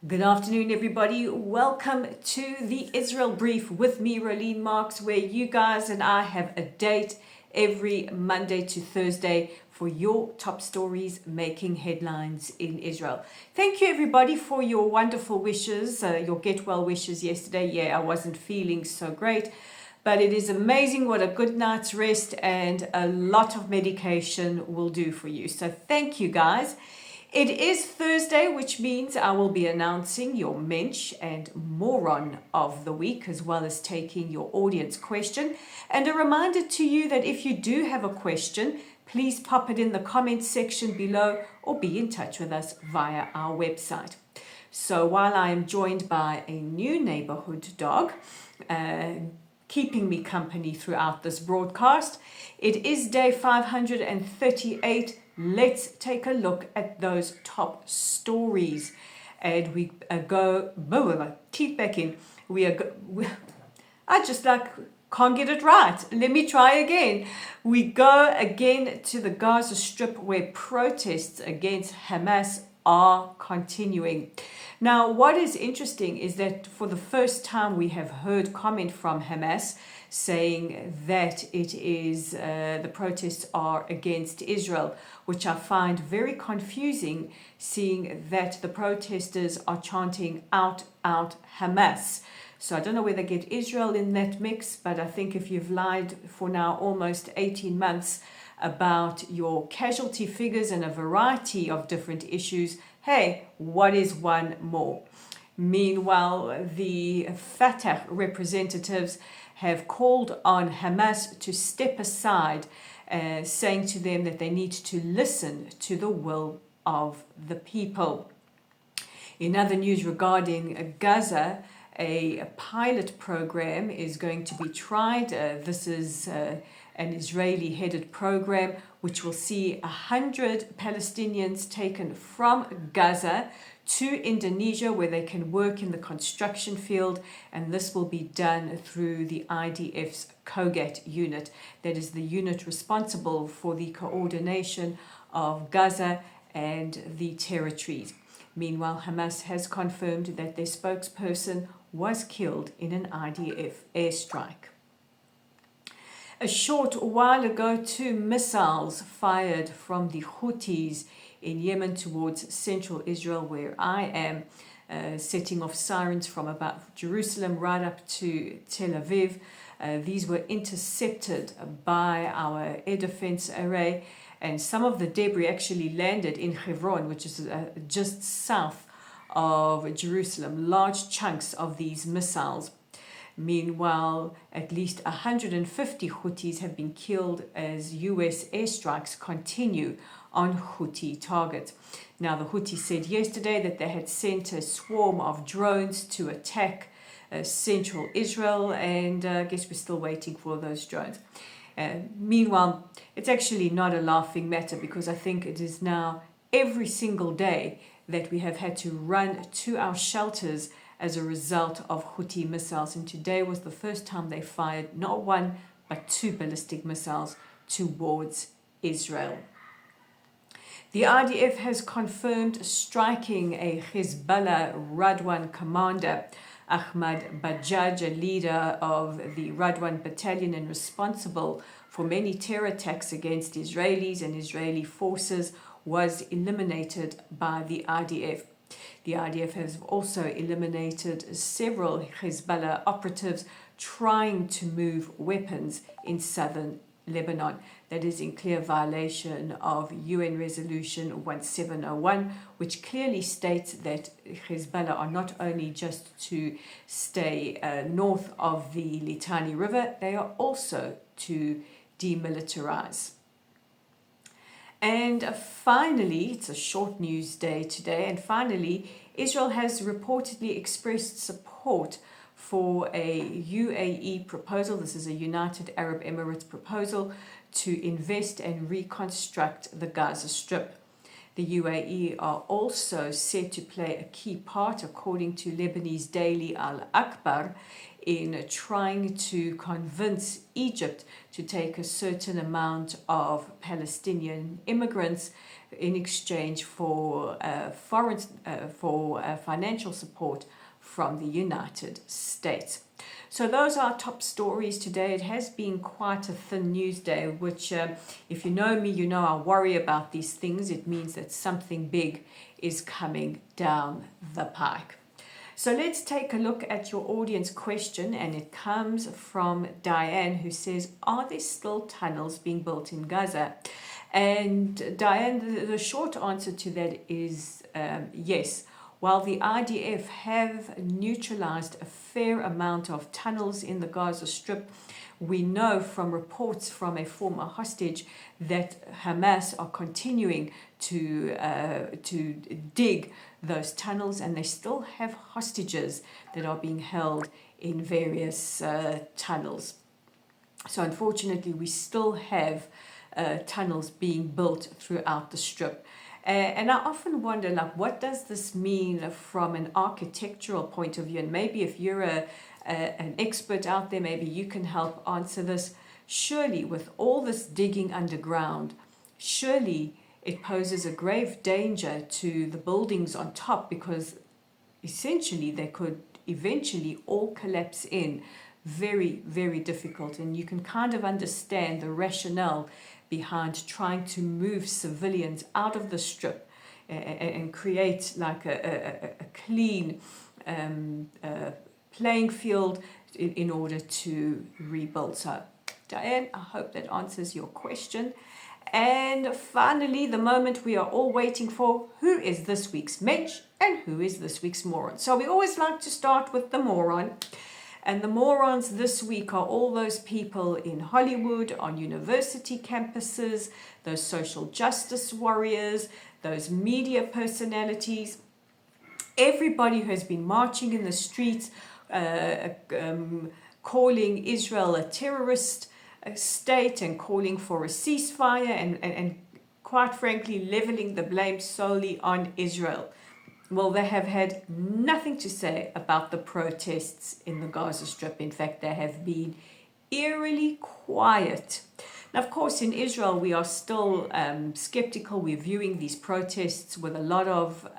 Good afternoon, everybody. Welcome to the Israel Brief with me, Rolene Marks, where you guys and I have a date every Monday to Thursday for your top stories making headlines in Israel. Thank you, everybody, for your wonderful wishes, your get well wishes yesterday. Yeah, I wasn't feeling so great, but it is amazing what a good night's rest and a lot of medication will do for you. So thank you, guys. It is Thursday, which means I will be announcing your Mench and Moron of the week, as well as taking your audience question. And a reminder to you that if you do have a question, please pop it in the comments section below or be in touch with us via our website. So while I am joined by a new neighborhood dog, keeping me company throughout this broadcast, it is day 538. Let's take a look at those top stories. And we go, teeth back in. I just can't get it right. Let me try again. We go again to the Gaza Strip, where protests against Hamas are continuing. Now, what is interesting is that for the first time we have heard comment from Hamas saying that it is the protests are against Israel, which I find very confusing, seeing that the protesters are chanting out Hamas. So I don't know where they get Israel in that mix, but I think if you've lied for now almost 18 months about your casualty figures and a variety of different issues, hey, what is one more? Meanwhile, the Fatah representatives have called on Hamas to step aside, saying to them that they need to listen to the will of the people. In other news regarding Gaza, a pilot program is going to be tried. This is an Israeli-headed program which will see 100 Palestinians taken from Gaza to Indonesia, where they can work in the construction field, and this will be done through the IDF's COGAT unit. That is the unit responsible for the coordination of Gaza and the territories. Meanwhile, Hamas has confirmed that their spokesperson was killed in an IDF airstrike. A short while ago, 2 missiles fired from the Houthis in Yemen towards central Israel, where I am, setting off sirens from about Jerusalem right up to Tel Aviv. These were intercepted by our air defense array, and some of the debris actually landed in Hebron, which is just south of Jerusalem, large chunks of these missiles. Meanwhile, at least 150 Houthis have been killed as US airstrikes continue on Houthi targets. Now, the Houthis said yesterday that they had sent a swarm of drones to attack central Israel, and I guess we're still waiting for those drones. Meanwhile, it's actually not a laughing matter, because I think it is now every single day that we have had to run to our shelters as a result of Houthi missiles. And today was the first time they fired not 1, but 2 ballistic missiles towards Israel. The IDF has confirmed striking a Hezbollah Radwan commander, Ahmad Bajaj, a leader of the Radwan battalion and responsible for many terror attacks against Israelis and Israeli forces, was eliminated by the IDF. The IDF has also eliminated several Hezbollah operatives trying to move weapons in southern Lebanon. That is in clear violation of UN Resolution 1701, which clearly states that Hezbollah are not only just to stay north of the Litani River, they are also to demilitarize. And finally, it's a short news day today, and finally, Israel has reportedly expressed support for a UAE proposal. This is a United Arab Emirates proposal to invest and reconstruct the Gaza Strip. The UAE are also said to play a key part, according to Lebanese daily Al Akbar, in trying to convince Egypt to take a certain amount of Palestinian immigrants in exchange for financial support from the United States. So those are our top stories today. It has been quite a thin news day, which if you know me, you know I worry about these things. It means that something big is coming down the pike. So let's take a look at your audience question, and it comes from Diane, who says, are there still tunnels being built in Gaza? And Diane, the short answer to that is yes. While the IDF have neutralized a fair amount of tunnels in the Gaza Strip, we know from reports from a former hostage that Hamas are continuing to dig those tunnels, and they still have hostages that are being held in various tunnels. So unfortunately, we still have tunnels being built throughout the Strip. And I often wonder, like, what does this mean from an architectural point of view? And maybe if you're an expert out there, maybe you can help answer this. Surely, with all this digging underground, surely it poses a grave danger to the buildings on top, because essentially they could eventually all collapse in. Very, very difficult. And you can kind of understand the rationale behind trying to move civilians out of the Strip and create like a clean playing field in order to rebuild. So, Diane, I hope that answers your question. And finally, the moment we are all waiting for, who is this week's Mench and who is this week's Moron? So we always like to start with the Moron. And the morons this week are all those people in Hollywood, on university campuses, those social justice warriors, those media personalities, everybody who has been marching in the streets, calling Israel a terrorist state and calling for a ceasefire and quite frankly leveling the blame solely on Israel. Well, they have had nothing to say about the protests in the Gaza Strip. In fact, they have been eerily quiet. Now, of course, in Israel, we are still skeptical. We're viewing these protests with a lot of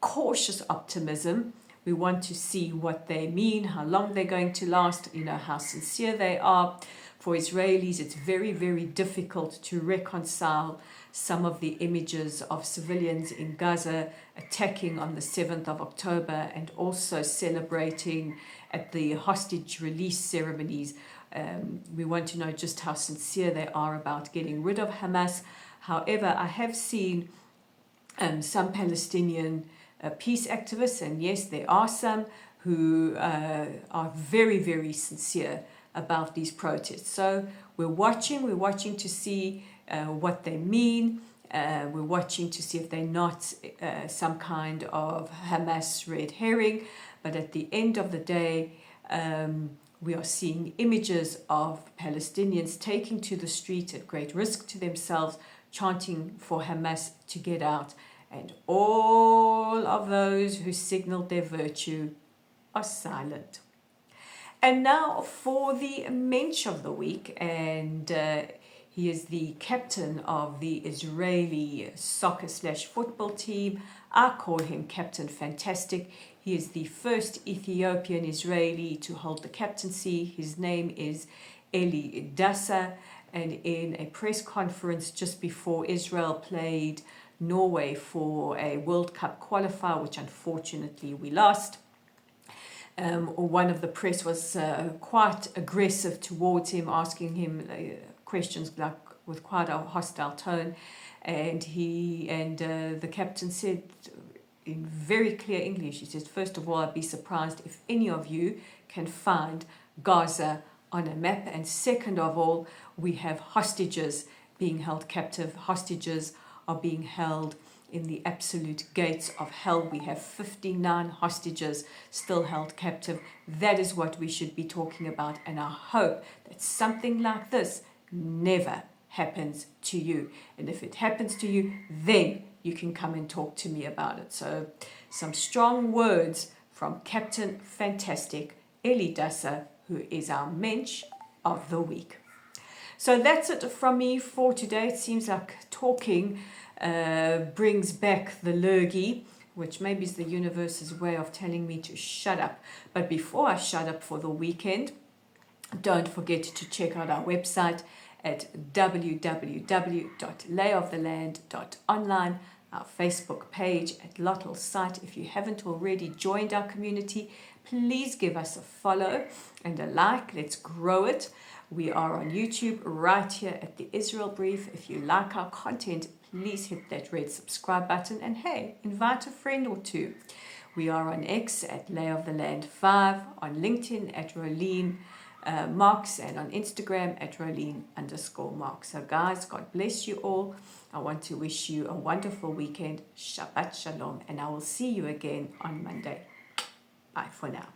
cautious optimism. We want to see what they mean, how long they're going to last, how sincere they are. For Israelis, it's very, very difficult to reconcile some of the images of civilians in Gaza attacking on the 7th of October and also celebrating at the hostage release ceremonies. We want to know just how sincere they are about getting rid of Hamas. However, I have seen some Palestinian peace activists, and yes, there are some who are very, very sincere about these protests. So we're watching to see what they mean. We're watching to see if they're not some kind of Hamas red herring. But at the end of the day, we are seeing images of Palestinians taking to the street at great risk to themselves, chanting for Hamas to get out. And all of those who signaled their virtue are silent. And now for the Mench of the week, and he is the captain of the Israeli soccer/football team. I call him Captain Fantastic. He is the first Ethiopian Israeli to hold the captaincy. His name is Eli Dassa, and in a press conference just before Israel played Norway for a World Cup qualifier, which unfortunately we lost, one of the press was quite aggressive towards him, asking him questions like with quite a hostile tone, and the captain said in very clear English, he says, first of all, I'd be surprised if any of you can find Gaza on a map, and second of all, we have hostages being held captive. Hostages are being held in the absolute gates of hell. We have 59 hostages still held captive. That is what we should be talking about. And I hope that something like this never happens to you. And if it happens to you, then you can come and talk to me about it. So some strong words from Captain Fantastic Ellie Dassa, who is our Mench of the week. So that's it from me for today. It seems like talking brings back the lurgy, which maybe is the universe's way of telling me to shut up. But before I shut up for the weekend, don't forget to check out our website at www.layoftheland.online, our Facebook page at Lottle site. If you haven't already joined our community, please give us a follow and a like. Let's grow it. We are on YouTube right here at the Israel Brief. If you like our content, please hit that red subscribe button and hey, invite a friend or two. We are on X at Lay of the Land 5, on LinkedIn at Rolene Marks, and on Instagram at Rolene_Marks. So guys, God bless you all. I want to wish you a wonderful weekend. Shabbat Shalom, and I will see you again on Monday. Bye for now.